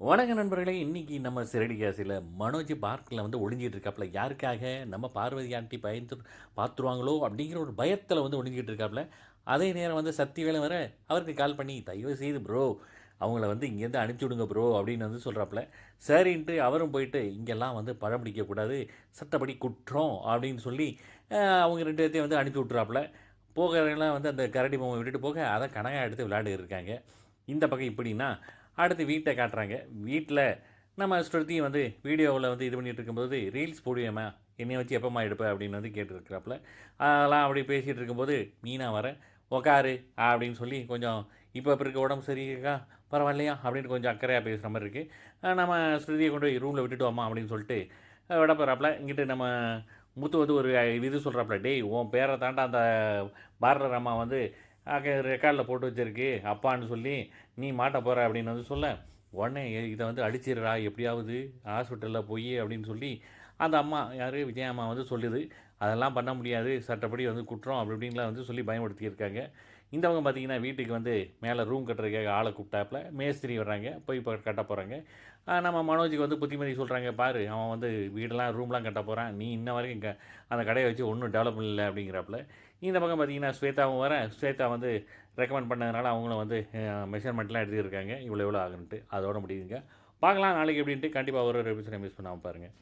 வணக்க நண்பர்களே! இன்னைக்கு நம்ம சிறடி காசில மனோஜ் பார்க்ல வந்து ஒளிஞ்சிட்டு இருக்காப்ல. யாருக்காக? நம்ம பார்வதி ஆண்டி பயந்து பார்த்துருவாங்களோ! அப்படிங்கிற ஒரு பயத்தில வந்து ஒளிஞ்சிட்டு இருக்காப்ல. அதே நேரம் வந்து சக்திவேலன் வேற அவருக்கு கால் பண்ணி, "தயவு செய்து ப்ரோ, அவங்கள வந்து இங்கேருந்து அனுப்பிச்சு விடுங்க ப்ரோ" அப்படின்னு வந்து சொல்றாப்ல. சரின்ட்டு அவரும் போயிட்டு, "இங்கெல்லாம் வந்து படம் பிடிக்கக்கூடாது. சட்டப்படி குற்றம்" அப்படின்னு சொல்லி அவங்க 2 பேத்தையும் வந்து அனுப்பி விட்டுறாப்ல. போகிறவங்கலாம் வந்து அந்த கரடி பொம்மைய விட்டுட்டு போக, அத கனகா எடுத்து விளையாண்டுட்டு இருக்காங்க. இந்த பக்கம் இப்படின்னா, அடுத்து வீட்ட காட்டுறாங்க. வீட்ல நம்ம ஸ்ருதியும் வந்து வீடியோவுல வந்து இது பண்ணிட்டு இருக்கும்போது, "ரீல்ஸ் போடுவியாம்மா? என்னைய வச்சு எப்பம்மா எடுப்ப?" அப்படின்னு வந்து கேட்டுருக்கிறாப்புல. அதெல்லாம் அப்படி பேசிட்டு இருக்கும்போது, மீனா வர, "உக்காரு" அப்படின்னு சொல்லி கொஞ்சம், "இப்ப எப்படி இருக்கு? உடம்பு சரியிருக்கா? பரவாயில்லையா?" அப்படின்னு கொஞ்சம் அக்கறையா பேசுற மாரி இருக்கு. நம்ம ஸ்ருதிய கொண்டு போய் ரூம்ல விட்டுட்டு வாம்மா அப்படின்னு சொல்லிட்டு விட போறாப்புல. இங்கிட்டு நம்ம முத்து வந்து ஒரு இது சொல்றாப்புல, "டேய் உன் பேர தான்டா அந்த பார்டர் அம்மா வந்து ரெக்கார்ட்ல போட்டு வச்சிருக்கு, அப்பான்னு சொல்லி, நீ மாட்ட போற" அப்படின்னு வந்து சொல்ல, உடனே இதை வந்து அடிச்சிடுறா எப்படியாவது ஹாஸ்பிட்டலில் போய் அப்படின்னு சொல்லி அந்த அம்மா யார் விஜயா அம்மா வந்து சொல்லுது. அதெல்லாம் பண்ண முடியாது, சட்டப்படி வந்து குற்றம் அப்படி இப்படின்லாம் வந்து சொல்லி பயமுறுத்தியிருக்காங்க. இந்த பக்கம் பார்த்தீங்கன்னா வீட்டுக்கு வந்து மேலே ரூம் கட்டுறதுக்காக ஆளை கூப்பிட்டாப்புல மேஸ்திரி வர்றாங்க, போய் இப்போ கட்ட போகிறாங்க. நம்ம மனோஜுக்கு வந்து புத்திமதி சொல்கிறாங்க, பாரு அவன் வந்து வீடெல்லாம் ரூம்லாம் கட்ட போகிறான், நீ இன்ன வரைக்கும் அந்த கடையை வச்சு ஒன்றும் டெவலப் இல்லை அப்படிங்கிறாப்புல. இந்த பக்கம் பார்த்தீங்கன்னா ஸ்வேதாவும் வர, ஸ்வேதா வந்து ரெக்கமெண்ட் பண்ணதுனால அவங்களும் வந்து மெஷர்மெண்ட்லாம் எடுத்துருக்காங்க, இவ்வளோ எவ்வளோ ஆகுன்ட்டு. அதோட முடியுதுங்க. பார்க்கலாம் நாளைக்கு எப்படின்ட்டு. கண்டிப்பாக ஒரு எபிசோட மிஸ் பண்ணாமல் பாருங்கள்.